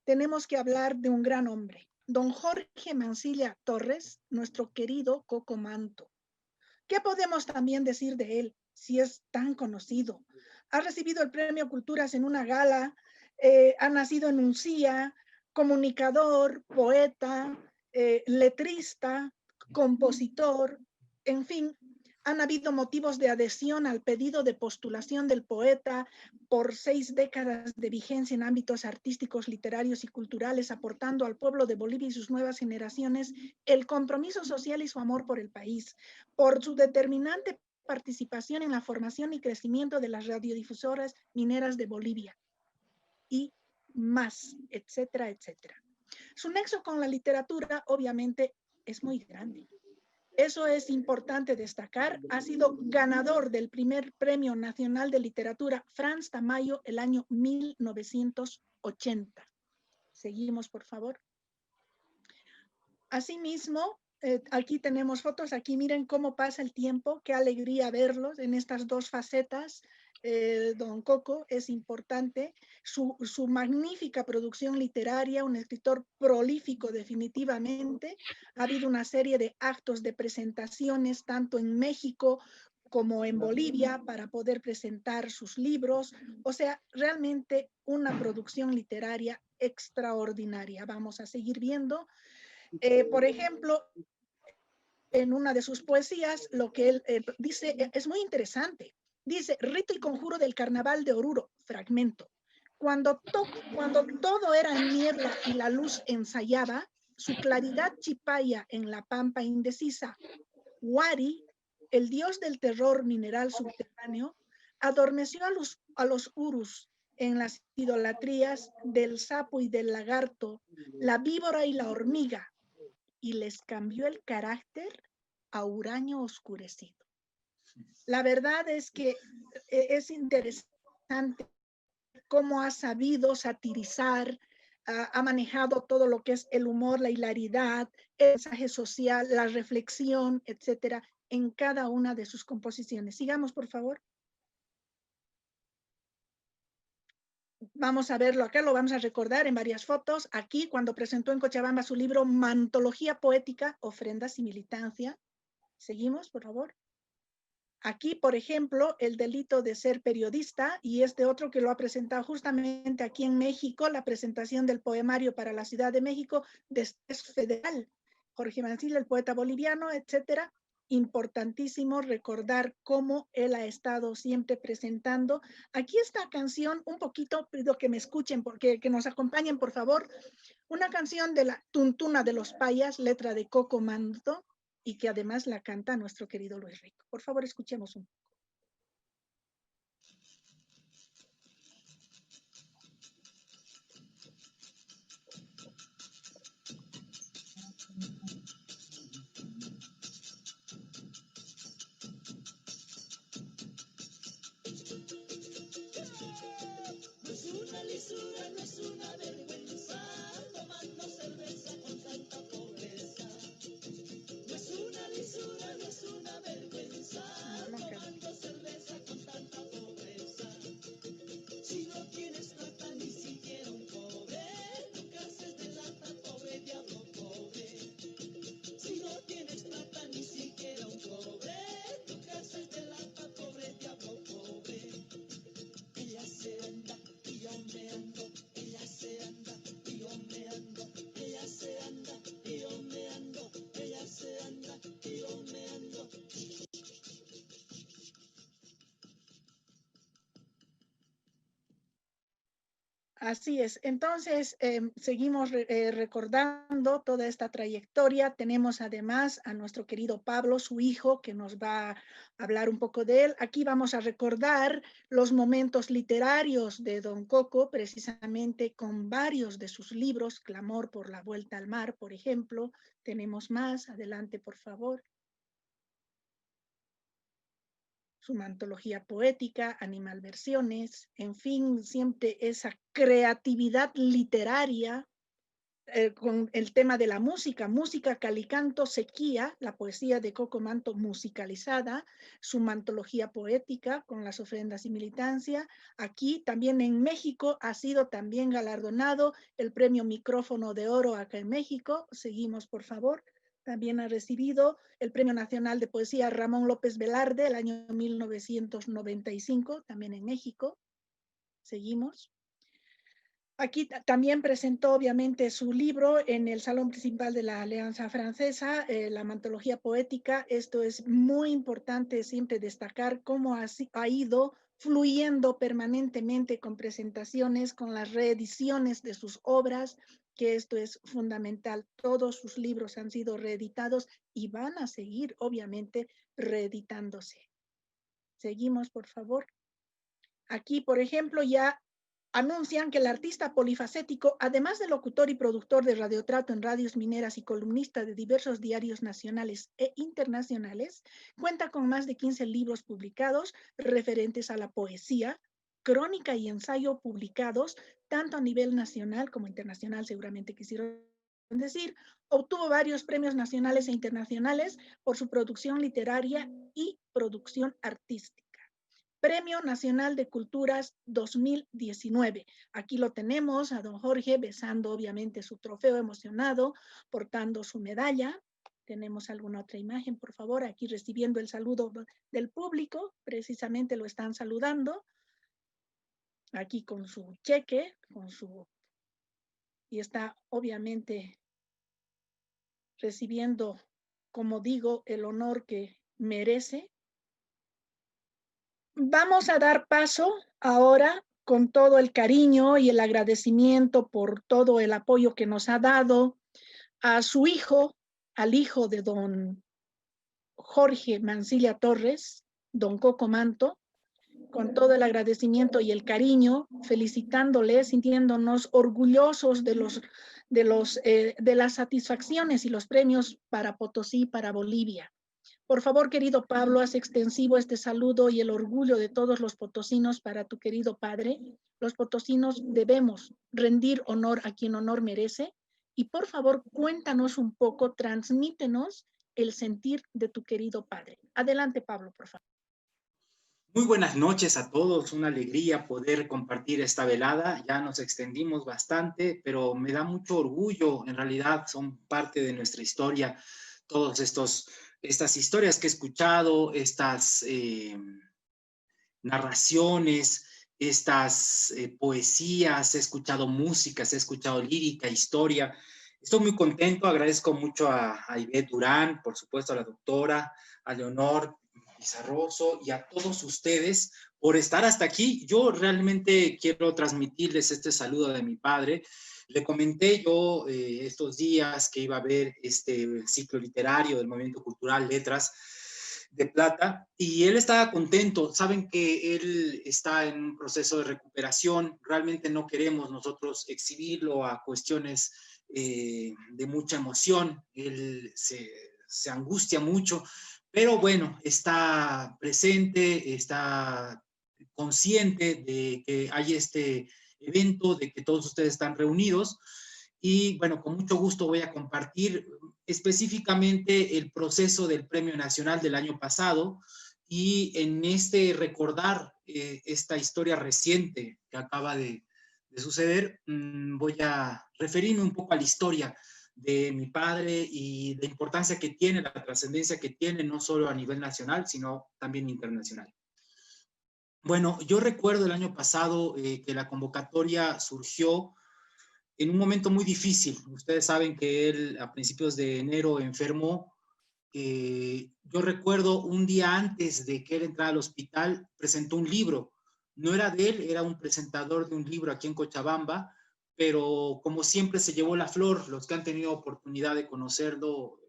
tenemos que hablar de un gran hombre, don Jorge Mansilla Torres, nuestro querido Coco Manto. ¿Qué podemos también decir de él, si es tan conocido? Ha recibido el Premio Culturas en una gala, ha nacido en Uncía, comunicador, poeta, letrista, compositor, en fin, han habido motivos de adhesión al pedido de postulación del poeta por 6 décadas de vigencia en ámbitos artísticos, literarios y culturales, aportando al pueblo de Bolivia y sus nuevas generaciones el compromiso social y su amor por el país, por su determinante participación en la formación y crecimiento de las radiodifusoras mineras de Bolivia y más, etcétera, etcétera. Su nexo con la literatura, obviamente, es muy grande. Eso es importante destacar. Ha sido ganador del primer Premio Nacional de Literatura Franz Tamayo el año 1980. Seguimos, por favor. Asimismo, aquí tenemos fotos. Aquí miren cómo pasa el tiempo. Qué alegría verlos en estas dos facetas. Don Coco es importante. Su magnífica producción literaria, un escritor prolífico definitivamente. Ha habido una serie de actos de presentaciones tanto en México como en Bolivia para poder presentar sus libros. O sea, realmente una producción literaria extraordinaria. Vamos a seguir viendo. Por ejemplo, en una de sus poesías, lo que él dice es muy interesante. Dice, rito y conjuro del carnaval de Oruro, fragmento. Cuando todo era niebla y la luz ensayaba, su claridad chipaya en la pampa indecisa, Wari, el dios del terror mineral subterráneo, adormeció a los urus en las idolatrías del sapo y del lagarto, la víbora y la hormiga, y les cambió el carácter a huraño oscurecido. La verdad es que es interesante cómo ha sabido satirizar, ha manejado todo lo que es el humor, la hilaridad, el mensaje social, la reflexión, etcétera, en cada una de sus composiciones. Sigamos, por favor. Vamos a verlo acá, lo vamos a recordar en varias fotos. Aquí, cuando presentó en Cochabamba su libro Mantología Poética, Ofrendas y Militancia. Seguimos, por favor. Aquí, por ejemplo, el delito de ser periodista, y este otro que lo ha presentado justamente aquí en México, la presentación del poemario para la Ciudad de México de Estrés Federal. Jorge Mansilla, el poeta boliviano, etcétera. Importantísimo recordar cómo él ha estado siempre presentando. Aquí esta canción, un poquito, pido que me escuchen, porque que nos acompañen, por favor. Una canción de la Tuntuna de los Payas, letra de Coco Manto, y que además la canta nuestro querido Luis Rico. Por favor, escuchemos un poco. No es una lisura, no es una vergüenza, tomando cerveza con tanta pobreza. No es una lisura, no es una vergüenza, tomando cerveza con tanta pobreza. Si no tienes plata ni siquiera un cobre, tu casa es de lata, pobre diablo pobre. Si no tienes plata ni siquiera un cobre, tu casa es de lata, pobre diablo pobre. Ella se anda y yo me ando, ella se anda y yo me ando, ella se anda y yo me ando, ella se anda y yo me ando. Así es. Entonces, seguimos recordando toda esta trayectoria. Tenemos además a nuestro querido Pablo, su hijo, que nos va a hablar un poco de él. Aquí vamos a recordar los momentos literarios de Don Coco, precisamente con varios de sus libros, Clamor por la Vuelta al Mar, por ejemplo. Tenemos más. Adelante, por favor. Su antología poética, Animalversiones, en fin, siempre esa creatividad literaria con el tema de la música Calicanto, Sequía, la poesía de Coco Manto musicalizada, su mantología poética con las ofrendas y militancia. Aquí también en México ha sido también galardonado el premio Micrófono de Oro acá en México. Seguimos, por favor. También ha recibido el Premio Nacional de Poesía Ramón López Velarde el año 1995, también en México. Seguimos. Aquí también presentó obviamente su libro en el Salón Principal de la Alianza Francesa, la Mantología Poética. Esto es muy importante siempre destacar cómo ha ido fluyendo permanentemente con presentaciones, con las reediciones de sus obras, que esto es fundamental. Todos sus libros han sido reeditados y van a seguir obviamente reeditándose. Seguimos, por favor. Aquí, por ejemplo, ya anuncian que el artista polifacético, además de locutor y productor de radiotrato en radios mineras y columnista de diversos diarios nacionales e internacionales, cuenta con más de 15 libros publicados referentes a la poesía, crónica y ensayo publicados tanto a nivel nacional como internacional, seguramente quisieron decir. Obtuvo varios premios nacionales e internacionales por su producción literaria y producción artística. Premio Nacional de Culturas 2019. Aquí lo tenemos a don Jorge besando obviamente su trofeo emocionado, portando su medalla. Tenemos alguna otra imagen, por favor, aquí recibiendo el saludo del público, precisamente lo están saludando. Aquí con su cheque, y está obviamente recibiendo, como digo, el honor que merece. Vamos a dar paso ahora con todo el cariño y el agradecimiento por todo el apoyo que nos ha dado a su hijo, al hijo de don Jorge Mancilla Torres, don Coco Manto, con todo el agradecimiento y el cariño, felicitándole, sintiéndonos orgullosos de las satisfacciones y los premios para Potosí, para Bolivia. Por favor, querido Pablo, haz extensivo este saludo y el orgullo de todos los potosinos para tu querido padre. Los potosinos debemos rendir honor a quien honor merece. Y por favor, cuéntanos un poco, transmítenos el sentir de tu querido padre. Adelante, Pablo, por favor. Muy buenas noches a todos, una alegría poder compartir esta velada. Ya nos extendimos bastante, pero me da mucho orgullo, en realidad son parte de nuestra historia, todos estas historias que he escuchado, estas narraciones, estas poesías, he escuchado músicas, he escuchado lírica, historia. Estoy muy contento, agradezco mucho a Ivette Durán, por supuesto a la doctora, a Leonor Pizarroso y a todos ustedes por estar hasta aquí. Yo realmente quiero transmitirles este saludo de mi padre. Le comenté yo estos días que iba a haber este ciclo literario del Movimiento Cultural Letras de Plata y él estaba contento. Saben que él está en un proceso de recuperación. Realmente no queremos nosotros exhibirlo a cuestiones de mucha emoción. Él se angustia mucho, pero bueno, está presente, está consciente de que hay este evento, de que todos ustedes están reunidos y bueno, con mucho gusto voy a compartir específicamente el proceso del Premio Nacional del año pasado y en este recordar esta historia reciente que acaba de suceder, voy a referirme un poco a la historia de mi padre y la importancia que tiene, la trascendencia que tiene, no solo a nivel nacional, sino también internacional. Bueno, yo recuerdo el año pasado que la convocatoria surgió en un momento muy difícil. Ustedes saben que él a principios de enero enfermó. Yo recuerdo un día antes de que él entrara al hospital, presentó un libro. No era de él, era un presentador de un libro aquí en Cochabamba, pero como siempre se llevó la flor. Los que han tenido oportunidad de conocerlo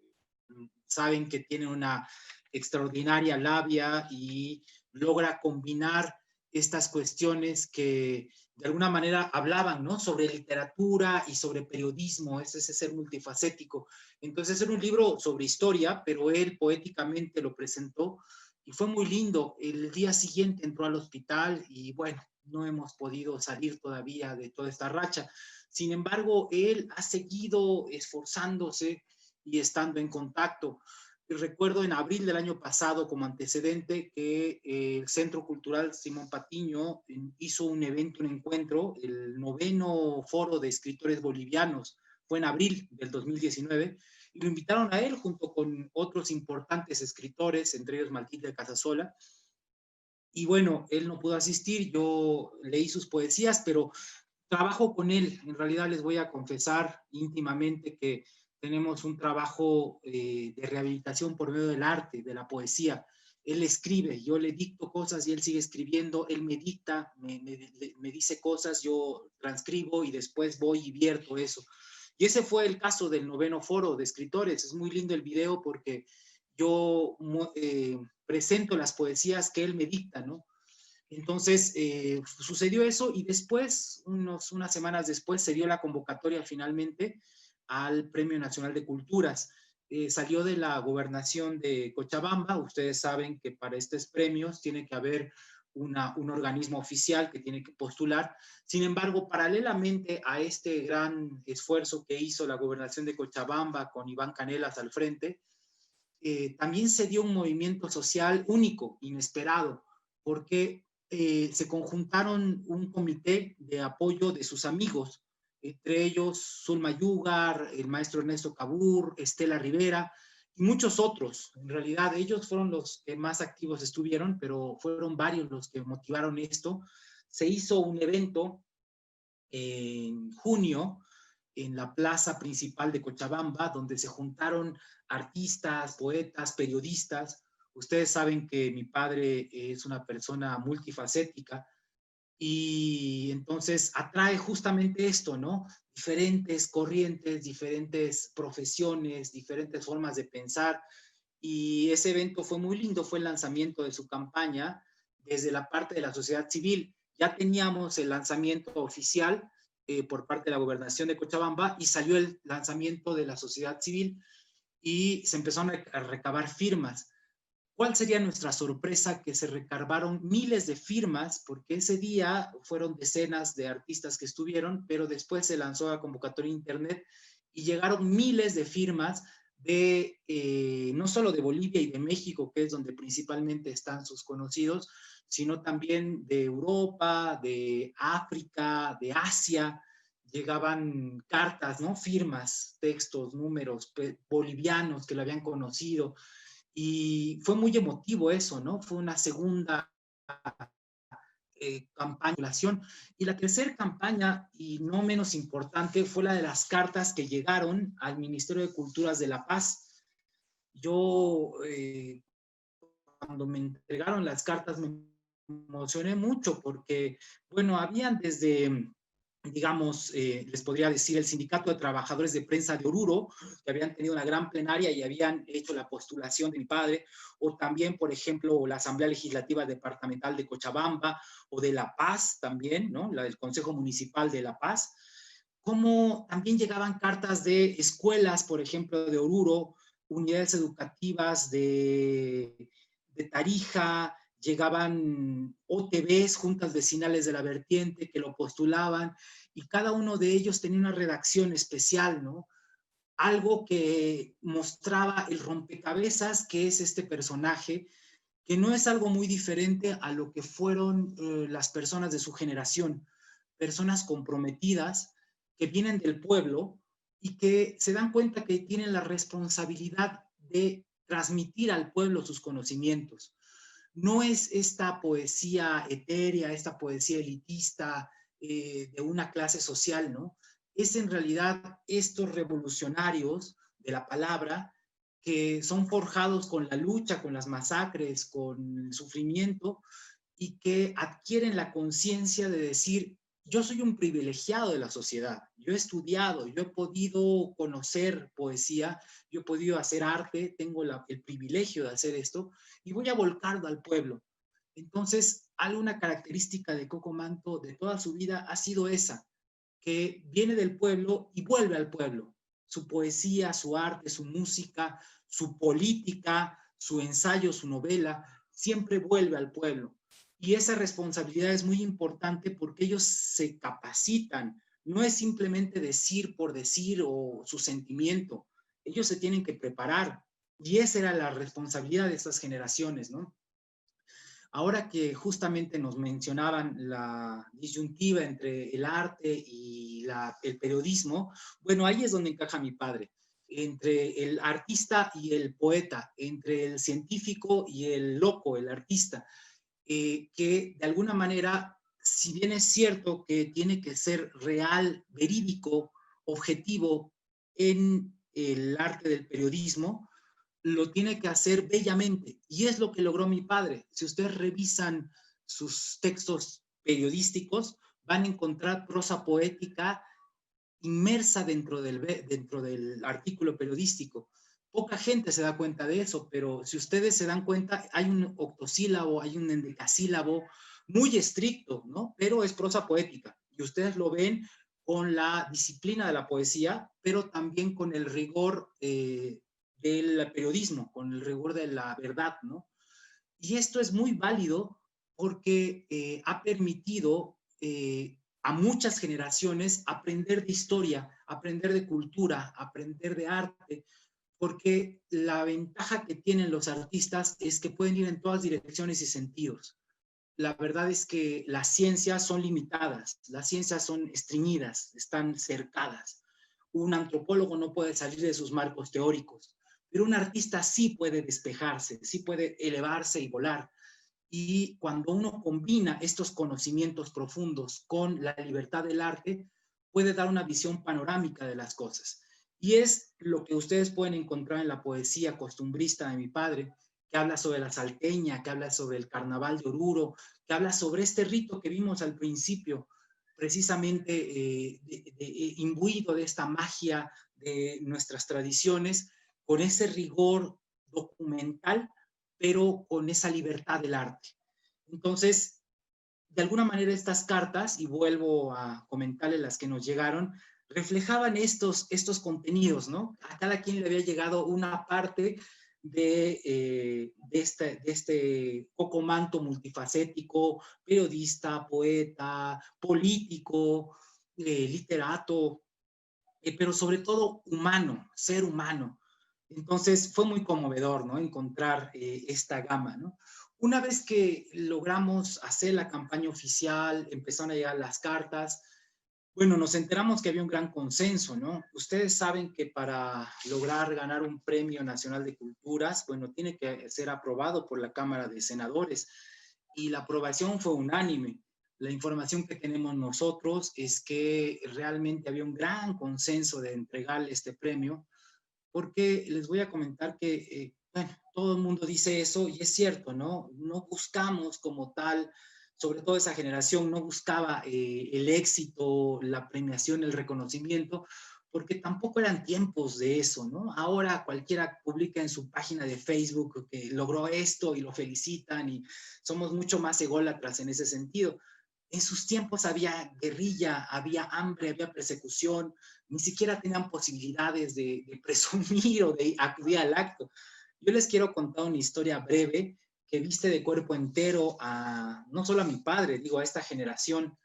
saben que tiene una extraordinaria labia y logra combinar estas cuestiones que de alguna manera hablaban, ¿no? Sobre literatura y sobre periodismo, ese ser multifacético. Entonces era un libro sobre historia, pero él poéticamente lo presentó y fue muy lindo. El día siguiente entró al hospital y bueno, no hemos podido salir todavía de toda esta racha. Sin embargo, él ha seguido esforzándose y estando en contacto. Y recuerdo en abril del año pasado, como antecedente, que el Centro Cultural Simón Patiño hizo un evento, un encuentro, el 9º Foro de Escritores Bolivianos. Fue en abril del 2019, y lo invitaron a él junto con otros importantes escritores, entre ellos Malquita de Casasola. Y bueno, él no pudo asistir, yo leí sus poesías, pero trabajo con él. En realidad les voy a confesar íntimamente que tenemos un trabajo de rehabilitación por medio del arte, de la poesía. Él escribe, yo le dicto cosas y él sigue escribiendo, él me dicta, me dice cosas, yo transcribo y después voy y vierto eso. Y ese fue el caso del 9º Foro de Escritores. Es muy lindo el video porque yo presento las poesías que él me dicta, ¿no? Entonces, sucedió eso y después, unas semanas después, se dio la convocatoria finalmente al Premio Nacional de Culturas. Salió de la gobernación de Cochabamba. Ustedes saben que para estos premios tiene que haber un organismo oficial que tiene que postular. Sin embargo, paralelamente a este gran esfuerzo que hizo la gobernación de Cochabamba con Iván Canelas al frente, también se dio un movimiento social único, inesperado, porque se conjuntaron un comité de apoyo de sus amigos, entre ellos Zulma Yugar, el maestro Ernesto Cabur, Estela Rivera y muchos otros. En realidad ellos fueron los que más activos estuvieron, pero fueron varios los que motivaron esto. Se hizo un evento en junio en la plaza principal de Cochabamba, donde se juntaron artistas, poetas, periodistas. Ustedes saben que mi padre es una persona multifacética y entonces atrae justamente esto, ¿no? Diferentes corrientes, diferentes profesiones, diferentes formas de pensar. Y ese evento fue muy lindo, fue el lanzamiento de su campaña desde la parte de la sociedad civil. Ya teníamos el lanzamiento oficial por parte de la gobernación de Cochabamba y salió el lanzamiento de la sociedad civil y se empezaron a recabar firmas. ¿Cuál sería nuestra sorpresa? Que se recabaron miles de firmas, porque ese día fueron decenas de artistas que estuvieron, pero después se lanzó la convocatoria en internet y llegaron miles de firmas de no solo de Bolivia y de México, que es donde principalmente están sus conocidos, sino también de Europa, de África, de Asia. Llegaban cartas, ¿no? Firmas, textos, números, bolivianos que lo habían conocido. Y fue muy emotivo eso, ¿no? Fue una segunda campaña. Y la tercera campaña, y no menos importante, fue la de las cartas que llegaron al Ministerio de Culturas de La Paz. Yo, cuando me entregaron las cartas, me emocioné mucho porque, bueno, habían desde, digamos, les podría decir, el Sindicato de Trabajadores de Prensa de Oruro, que habían tenido una gran plenaria y habían hecho la postulación de mi padre, o también, por ejemplo, la Asamblea Legislativa Departamental de Cochabamba, o de La Paz también, ¿no? La del Consejo Municipal de La Paz, como también llegaban cartas de escuelas, por ejemplo, de Oruro, unidades educativas de Tarija, llegaban OTVs, juntas vecinales de la vertiente, que lo postulaban, y cada uno de ellos tenía una redacción especial, ¿no? Algo que mostraba el rompecabezas que es este personaje, que no es algo muy diferente a lo que fueron las personas de su generación, personas comprometidas que vienen del pueblo y que se dan cuenta que tienen la responsabilidad de transmitir al pueblo sus conocimientos. No es esta poesía etérea, esta poesía elitista de una clase social, ¿no? Es en realidad estos revolucionarios de la palabra que son forjados con la lucha, con las masacres, con el sufrimiento y que adquieren la conciencia de decir, yo soy un privilegiado de la sociedad, yo he estudiado, yo he podido conocer poesía, yo he podido hacer arte, tengo el privilegio de hacer esto y voy a volcarlo al pueblo. Entonces, alguna característica de Coco Manto de toda su vida ha sido esa, que viene del pueblo y vuelve al pueblo. Su poesía, su arte, su música, su política, su ensayo, su novela, siempre vuelve al pueblo. Y esa responsabilidad es muy importante porque ellos se capacitan. No es simplemente decir por decir o su sentimiento. Ellos se tienen que preparar. Y esa era la responsabilidad de estas generaciones, ¿no? Ahora que justamente nos mencionaban la disyuntiva entre el arte y el periodismo, bueno, ahí es donde encaja mi padre, entre el artista y el poeta, entre el científico y el loco, el artista, que de alguna manera, si bien es cierto que tiene que ser real, verídico, objetivo en el arte del periodismo, lo tiene que hacer bellamente. Y es lo que logró mi padre. Si ustedes revisan sus textos periodísticos, van a encontrar prosa poética inmersa dentro del artículo periodístico. Poca gente se da cuenta de eso, pero si ustedes se dan cuenta, hay un octosílabo, hay un endecasílabo muy estricto, ¿no? Pero es prosa poética. Y ustedes lo ven con la disciplina de la poesía, pero también con el rigor del periodismo, con el rigor de la verdad, ¿no? Y esto es muy válido porque ha permitido a muchas generaciones aprender de historia, aprender de cultura, aprender de arte, porque la ventaja que tienen los artistas es que pueden ir en todas direcciones y sentidos. La verdad es que las ciencias son limitadas, las ciencias son estreñidas, están cercadas. Un antropólogo no puede salir de sus marcos teóricos, pero un artista sí puede despejarse, sí puede elevarse y volar. Y cuando uno combina estos conocimientos profundos con la libertad del arte, puede dar una visión panorámica de las cosas. Y es lo que ustedes pueden encontrar en la poesía costumbrista de mi padre, que habla sobre la salteña, que habla sobre el carnaval de Oruro, que habla sobre este rito que vimos al principio, precisamente imbuido de esta magia de nuestras tradiciones, con ese rigor documental, pero con esa libertad del arte. Entonces, de alguna manera estas cartas, y vuelvo a comentarles las que nos llegaron, reflejaban estos contenidos, ¿no? A cada quien le había llegado una parte de este cocomanto multifacético, periodista, poeta, político, literato, pero sobre todo humano, ser humano. Entonces fue muy conmovedor, ¿no? Encontrar esta gama, ¿no? Una vez que logramos hacer la campaña oficial, empezaron a llegar las cartas, bueno, nos enteramos que había un gran consenso, ¿no? Ustedes saben que para lograr ganar un Premio Nacional de Culturas, bueno, tiene que ser aprobado por la Cámara de Senadores y la aprobación fue unánime. La información que tenemos nosotros es que realmente había un gran consenso de entregarle este premio, porque les voy a comentar que, bueno, todo el mundo dice eso y es cierto, ¿no? No buscamos como tal, sobre todo esa generación, no buscaba el éxito, la premiación, el reconocimiento, porque tampoco eran tiempos de eso, ¿no? Ahora cualquiera publica en su página de Facebook que logró esto y lo felicitan y somos mucho más ególatras en ese sentido. En sus tiempos había guerrilla, había hambre, había persecución, ni siquiera tenían posibilidades de presumir o de acudir al acto. Yo les quiero contar una historia breve que viste de cuerpo entero a, no solo a mi padre, digo, a esta generación,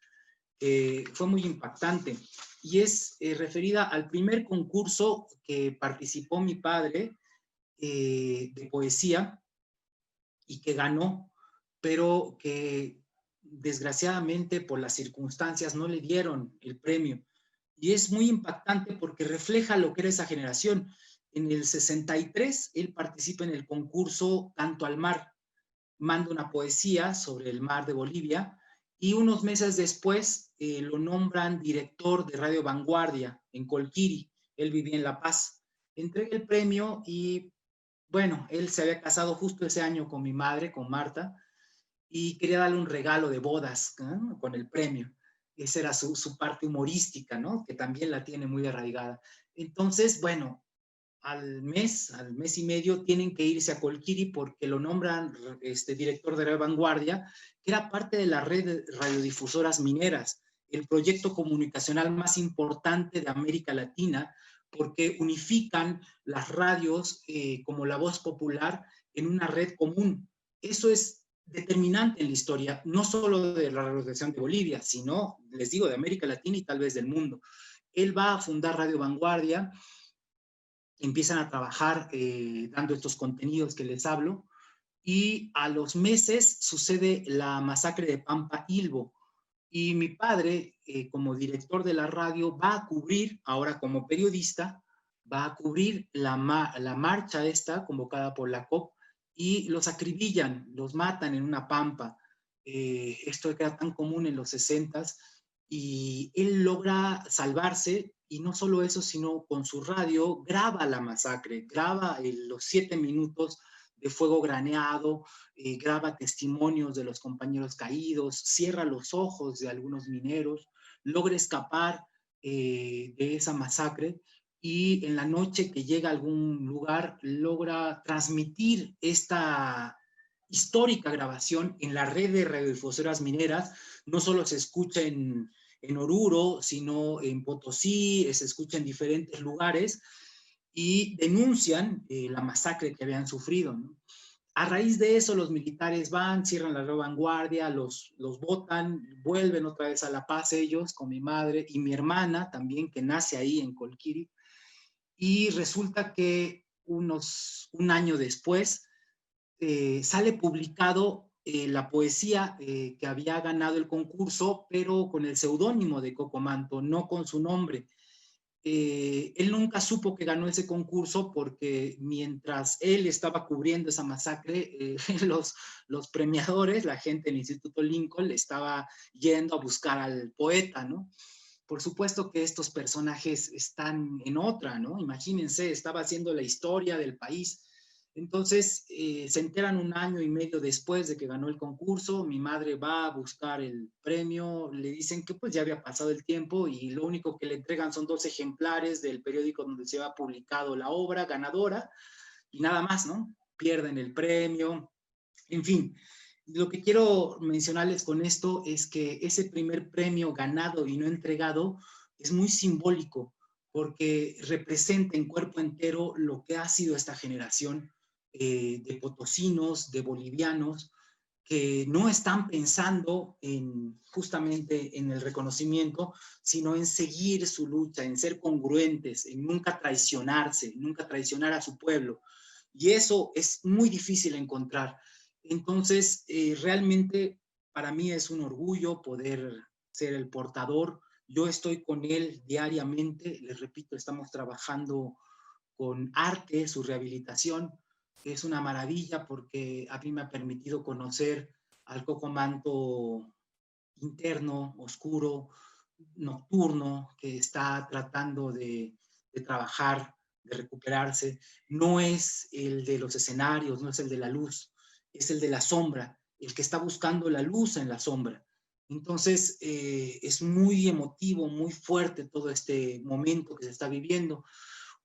que fue muy impactante. Y es referida al primer concurso que participó mi padre de poesía y que ganó, pero que desgraciadamente por las circunstancias no le dieron el premio. Y es muy impactante porque refleja lo que era esa generación. En el 63, él participa en el concurso Canto al Mar, manda una poesía sobre el mar de Bolivia y unos meses después lo nombran director de Radio Vanguardia en Colquiri. Él vivía en La Paz. Entrega el premio y, bueno, él se había casado justo ese año con mi madre, con Marta, y quería darle un regalo de bodas, ¿no? Con el premio. Esa era su parte humorística, ¿no? Que también la tiene muy arraigada. Entonces, bueno, al mes y medio, tienen que irse a Colquiri porque lo nombran director de Radio Vanguardia, que era parte de la red de radiodifusoras mineras, el proyecto comunicacional más importante de América Latina, porque unifican las radios como La Voz Popular en una red común. eso es determinante en la historia, no solo de la revolución de Bolivia, sino, les digo, de América Latina y tal vez del mundo. Él va a fundar Radio Vanguardia, empiezan a trabajar dando estos contenidos que les hablo, y a los meses sucede la masacre de Pampa Ilbo, y mi padre, como director de la radio, va a cubrir, ahora como periodista, va a cubrir la marcha esta convocada por la COP, y los acribillan, los matan en una pampa. Esto que era tan común en los 60s, y él logra salvarse, y no solo eso, sino con su radio graba la masacre, graba los 7 minutos de fuego graneado, graba testimonios de los compañeros caídos, cierra los ojos de algunos mineros, logra escapar de esa masacre, y en la noche que llega a algún lugar logra transmitir esta histórica grabación en la red de radiodifusoras mineras. No solo se escucha en Oruro, sino en Potosí, se escucha en diferentes lugares, y denuncian la masacre que habían sufrido, ¿no? A raíz de eso, los militares van, cierran la vanguardia, los botan, vuelven otra vez a La Paz ellos, con mi madre y mi hermana también, que nace ahí en Colquiri, y resulta que un año después sale publicado la poesía que había ganado el concurso, pero con el seudónimo de Coco Manto, no con su nombre. Él nunca supo que ganó ese concurso, porque mientras él estaba cubriendo esa masacre, los premiadores, la gente del Instituto Lincoln, le estaba yendo a buscar al poeta, ¿no? Por supuesto que estos personajes están en otra, ¿no? Imagínense, estaba haciendo la historia del país. Entonces, se enteran un año y medio después de que ganó el concurso. Mi madre va a buscar el premio, le dicen que pues ya había pasado el tiempo, y lo único que le entregan son 2 ejemplares del periódico donde se había publicado la obra ganadora, y nada más, ¿no? Pierden el premio. En fin, lo que quiero mencionarles con esto es que ese primer premio ganado y no entregado es muy simbólico, porque representa en cuerpo entero lo que ha sido esta generación de potosinos, de bolivianos, que no están pensando justamente en el reconocimiento, sino en seguir su lucha, en ser congruentes, en nunca traicionarse, nunca traicionar a su pueblo. Y eso es muy difícil encontrar. Entonces, realmente para mí es un orgullo poder ser el portador. Yo estoy con él diariamente, les repito, estamos trabajando con arte, su rehabilitación. Es una maravilla, porque a mí me ha permitido conocer al Coco Manto interno, oscuro, nocturno, que está tratando de trabajar, de recuperarse. No es el de los escenarios, no es el de la luz, es el de la sombra, el que está buscando la luz en la sombra. Entonces, es muy emotivo, muy fuerte todo este momento que se está viviendo.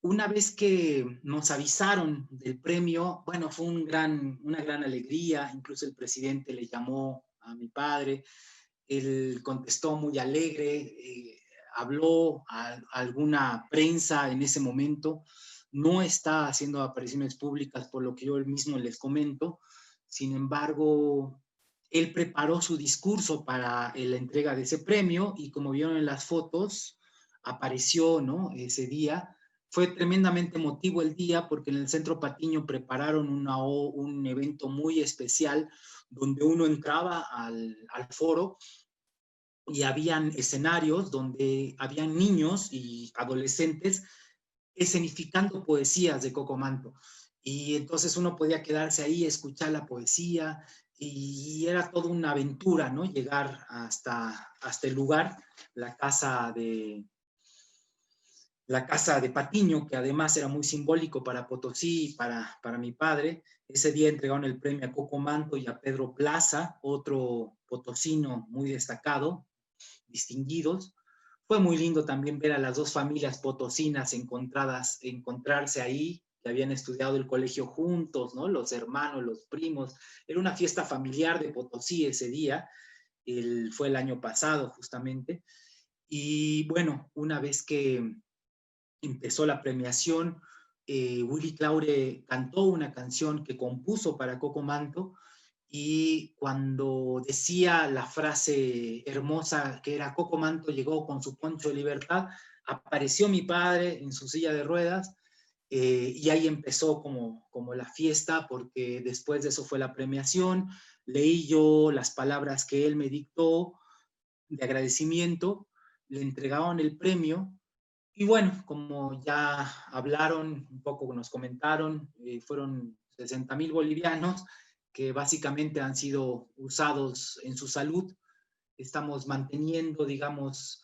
Una vez que nos avisaron del premio, bueno, fue una gran alegría. Incluso el presidente le llamó a mi padre, él contestó muy alegre, habló a alguna prensa en ese momento, no está haciendo apariciones públicas, por lo que yo mismo les comento. Sin embargo, él preparó su discurso para la entrega de ese premio, y como vieron en las fotos, apareció, ¿no?, ese día. Fue tremendamente emotivo el día, porque en el Centro Patiño prepararon un evento muy especial, donde uno entraba al foro, y habían escenarios donde habían niños y adolescentes escenificando poesías de Coco Manto. Y entonces uno podía quedarse ahí, escuchar la poesía, y era toda una aventura, ¿no?, llegar hasta el lugar, la casa de Patiño, que además era muy simbólico para Potosí y para mi padre. Ese día entregaron el premio a Coco Manto y a Pedro Plaza, otro potosino muy destacado, distinguidos. Fue muy lindo también ver a las 2 familias potosinas encontrarse ahí, que habían estudiado el colegio juntos, ¿no?, los hermanos, los primos. Era una fiesta familiar de Potosí ese día. Fue el año pasado justamente. Y bueno, una vez que empezó la premiación, Willy Claure cantó una canción que compuso para Coco Manto, y cuando decía la frase hermosa que era Coco Manto llegó con su poncho de libertad, apareció mi padre en su silla de ruedas, y ahí empezó como la fiesta, porque después de eso fue la premiación, leí yo las palabras que él me dictó de agradecimiento, le entregaron el premio, y bueno, como ya hablaron, un poco nos comentaron, fueron 60,000 bolivianos que básicamente han sido usados en su salud. Estamos manteniendo, digamos,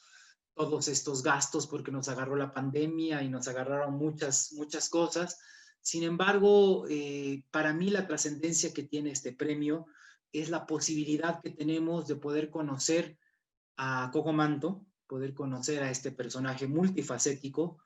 todos estos gastos porque nos agarró la pandemia y nos agarraron muchas cosas. Sin embargo, para mí la trascendencia que tiene este premio es la posibilidad que tenemos de poder conocer a Coco Manto, poder conocer a este personaje multifacético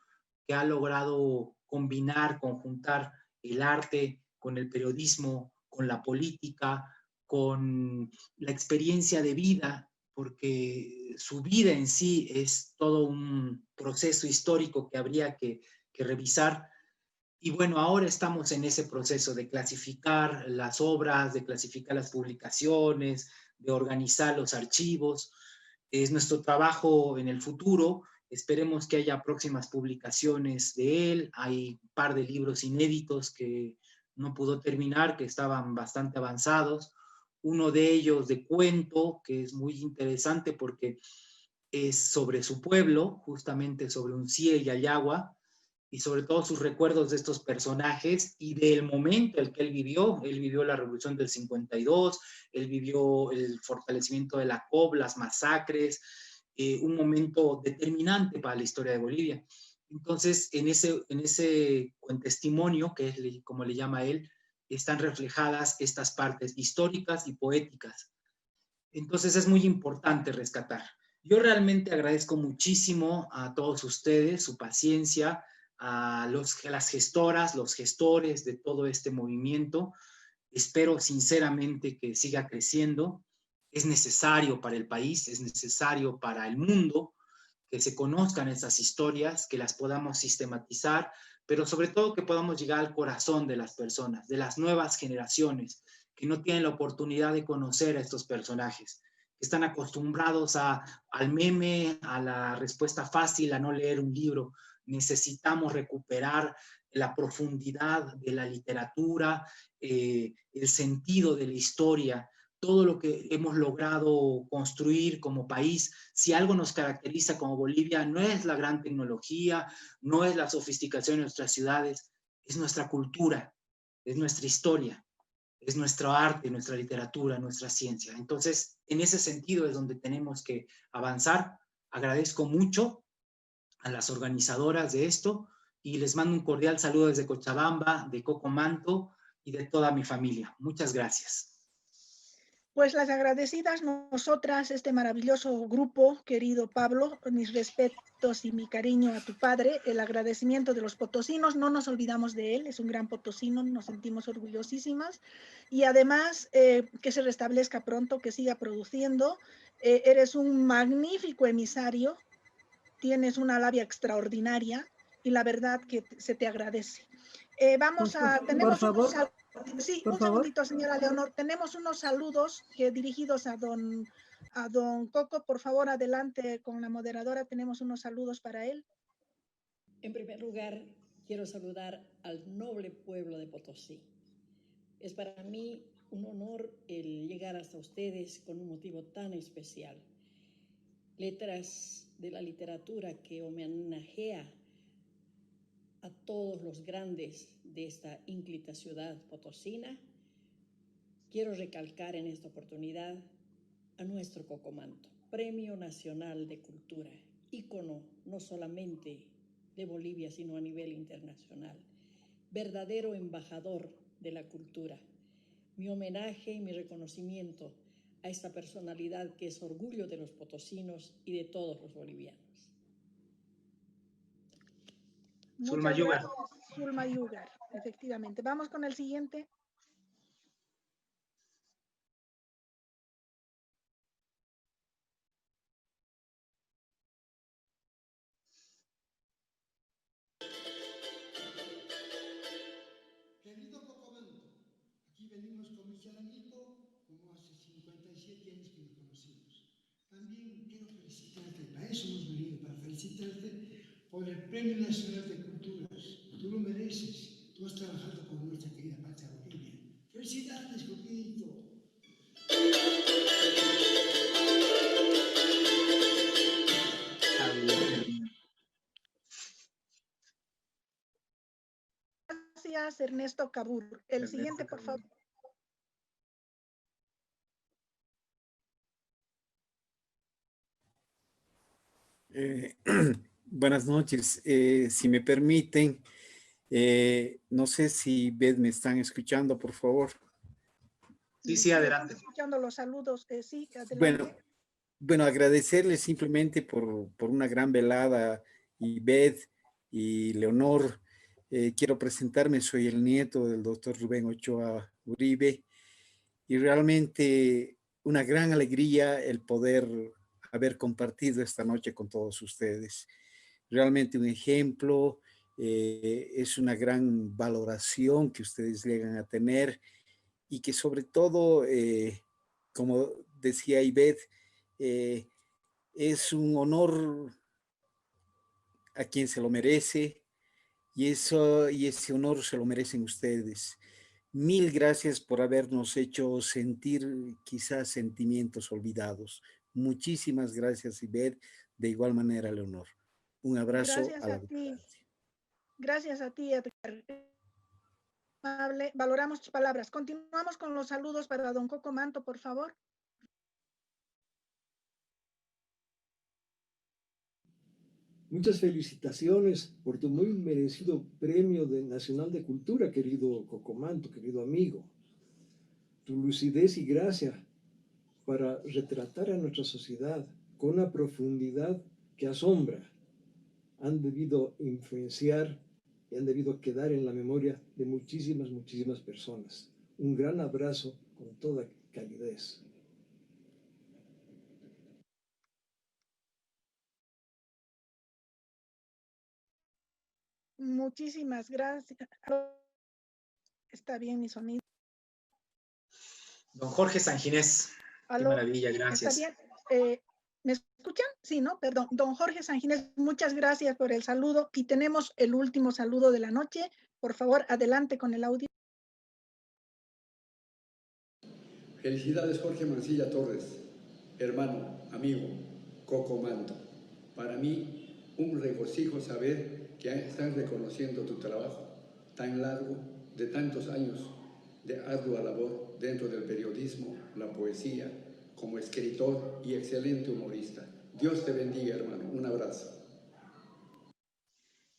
que ha logrado combinar, conjuntar el arte con el periodismo, con la política, con la experiencia de vida, porque su vida en sí es todo un proceso histórico que habría que revisar. Y bueno, ahora estamos en ese proceso de clasificar las obras, de clasificar las publicaciones, de organizar los archivos. Es nuestro trabajo en el futuro. Esperemos que haya próximas publicaciones de él. Hay un par de libros inéditos que no pudo terminar, que estaban bastante avanzados. Uno de ellos de cuento, que es muy interesante porque es sobre su pueblo, justamente sobre Uncía y Ayagua, y sobre todo sus recuerdos de estos personajes y del momento en el que él vivió. Él vivió la Revolución del 52, él vivió el fortalecimiento de la COB, las masacres, un momento determinante para la historia de Bolivia. Entonces, en ese testimonio, que es como le llama él, están reflejadas estas partes históricas y poéticas. Entonces, es muy importante rescatar. Yo realmente agradezco muchísimo a todos ustedes su paciencia, a las gestoras, los gestores de todo este movimiento. Espero sinceramente que siga creciendo. Es necesario para el país, es necesario para el mundo que se conozcan esas historias, que las podamos sistematizar, pero sobre todo que podamos llegar al corazón de las personas, de las nuevas generaciones, que no tienen la oportunidad de conocer a estos personajes, que están acostumbrados al meme, a la respuesta fácil, a no leer un libro. Necesitamos recuperar la profundidad de la literatura, el sentido de la historia, todo lo que hemos logrado construir como país. Si algo nos caracteriza como Bolivia, no es la gran tecnología, no es la sofisticación de nuestras ciudades, es nuestra cultura, es nuestra historia, es nuestro arte, nuestra literatura, nuestra ciencia. Entonces, en ese sentido es donde tenemos que avanzar. Agradezco mucho a las organizadoras de esto y les mando un cordial saludo desde Cochabamba, de Coco Manto y de toda mi familia. Muchas gracias. Pues las agradecidas nosotras, este maravilloso grupo, querido Pablo, mis respetos y mi cariño a tu padre, el agradecimiento de los potosinos, no nos olvidamos de él, es un gran potosino, nos sentimos orgullosísimas, y además que se restablezca pronto, que siga produciendo, eres un magnífico emisario, tienes una labia extraordinaria, y la verdad que se te agradece. Tenemos unos saludos. Sí, un segundito, señora Leonor. Tenemos unos saludos dirigidos a don Coco. Por favor, adelante con la moderadora. Tenemos unos saludos para él. En primer lugar, quiero saludar al noble pueblo de Potosí. Es para mí un honor el llegar hasta ustedes con un motivo tan especial. Letras de la literatura que homenajea a todos los grandes de esta ínclita ciudad potosina. Quiero recalcar en esta oportunidad a nuestro Coco Manto, Premio Nacional de Cultura, ícono no solamente de Bolivia, sino a nivel internacional, verdadero embajador de la cultura. Mi homenaje y mi reconocimiento a esta personalidad que es orgullo de los potosinos y de todos los bolivianos. Muchas gracias, Zulma Yugar, efectivamente. Vamos con el siguiente. Querido Coco Manto, aquí venimos con mi charanguito 57 años que nos conocimos. También quiero felicitarte, para eso hemos venido, para felicitarte por el Premio Nacional de Culturas. Tú lo mereces, tú has trabajado por nuestra querida patria Bolivia. ¡Felicidades, Coquito! Gracias, Ernesto Cabur. El siguiente, por favor. Buenas noches. Si me permiten, no sé si me están escuchando, por favor. Sí, adelante. Estamos escuchando los saludos. Sí, adelante. Bueno, agradecerles simplemente por una gran velada, Ivette y Leonor. Quiero presentarme, soy el nieto del doctor Rubén Ochoa Uribe, y realmente una gran alegría el poder haber compartido esta noche con todos ustedes. Realmente un ejemplo, es una gran valoración que ustedes llegan a tener, y que sobre todo, como decía Ivette, es un honor a quien se lo merece, y ese honor se lo merecen ustedes. Mil gracias por habernos hecho sentir quizás sentimientos olvidados. Muchísimas gracias, Ivette. De igual manera, Leonor. Un abrazo Gracias a la a ti. distancia. Gracias a ti, Edgar. Valoramos tus palabras. Continuamos con los saludos para don Coco Manto, por favor. Muchas felicitaciones por tu muy merecido Premio Nacional de Cultura, querido Cocomanto, querido amigo. Tu lucidez y gracia para retratar a nuestra sociedad con una profundidad que asombra han debido influenciar y han debido quedar en la memoria de muchísimas, muchísimas personas. Un gran abrazo con toda calidez. Muchísimas gracias. Está bien mi sonido. Don Jorge Sanginés. Qué maravilla, gracias. ¿Está bien? ¿Me escuchan? Sí, ¿no? Perdón. Don Jorge Sanginés, muchas gracias por el saludo. Y tenemos el último saludo de la noche. Por favor, adelante con el audio. Felicidades, Jorge Mancilla Torres, hermano, amigo, Coco Manto. Para mí, un regocijo saber que están reconociendo tu trabajo tan largo, de tantos años de ardua labor dentro del periodismo, la poesía, como escritor y excelente humorista. Dios te bendiga, hermano. Un abrazo.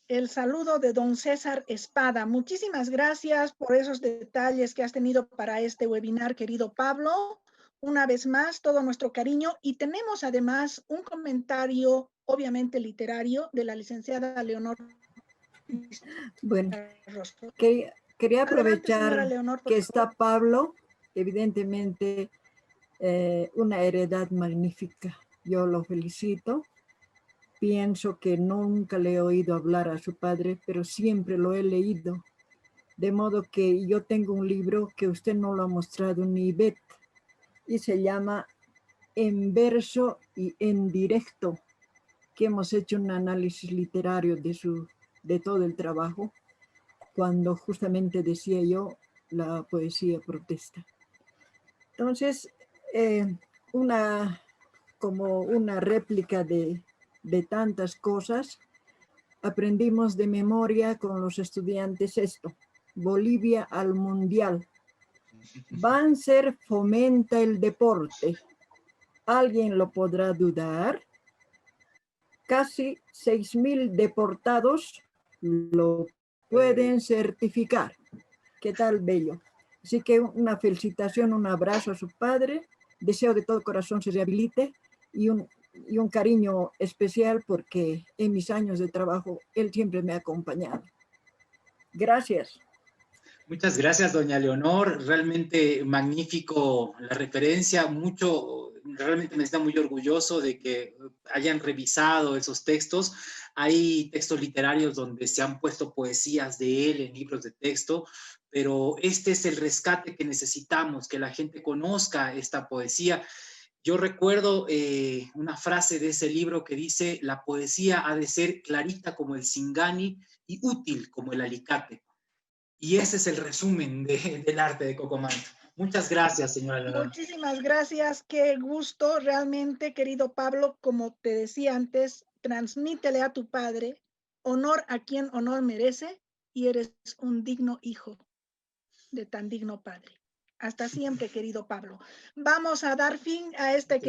El saludo de don César Espada. Muchísimas gracias por esos detalles que has tenido para este webinar, querido Pablo. Una vez más, todo nuestro cariño. Y tenemos además un comentario, obviamente literario, de la licenciada Leonor. Bueno, quería aprovechar Adelante, Leonor, que está Pablo, evidentemente una heredad magnífica. Yo lo felicito. Pienso que nunca le he oído hablar a su padre, pero siempre lo he leído. De modo que yo tengo un libro que usted no lo ha mostrado ni Ivette, y se llama En verso y en directo, que hemos hecho un análisis literario de todo el trabajo, cuando justamente decía yo la poesía protesta. Entonces, como una réplica de tantas cosas, aprendimos de memoria con los estudiantes esto: Bolivia al Mundial. Banzer fomenta el deporte. ¿Alguien lo podrá dudar? Casi 6.000 deportados lo pueden certificar. ¿Qué tal, bello? Así que una felicitación, un abrazo a su padre. Deseo de todo corazón se rehabilite, y un cariño especial porque en mis años de trabajo él siempre me ha acompañado. Gracias. Muchas gracias, doña Leonor. Realmente magnífico la referencia. Realmente me está muy orgulloso de que hayan revisado esos textos. Hay textos literarios donde se han puesto poesías de él en libros de texto, pero este es el rescate que necesitamos, que la gente conozca esta poesía. Yo recuerdo una frase de ese libro que dice: la poesía ha de ser clarita como el Singani y útil como el alicate. Y ese es el resumen del arte de Cocomanto. Muchas gracias, señora Leonor. Muchísimas gracias, qué gusto realmente, querido Pablo. Como te decía antes, transmítele a tu padre honor a quien honor merece, y eres un digno hijo de tan digno padre. Hasta siempre, querido Pablo. Vamos a dar fin a este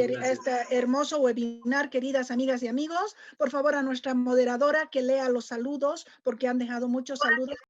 hermoso webinar, queridas amigas y amigos. Por favor, a nuestra moderadora que lea los saludos, porque han dejado muchos saludos.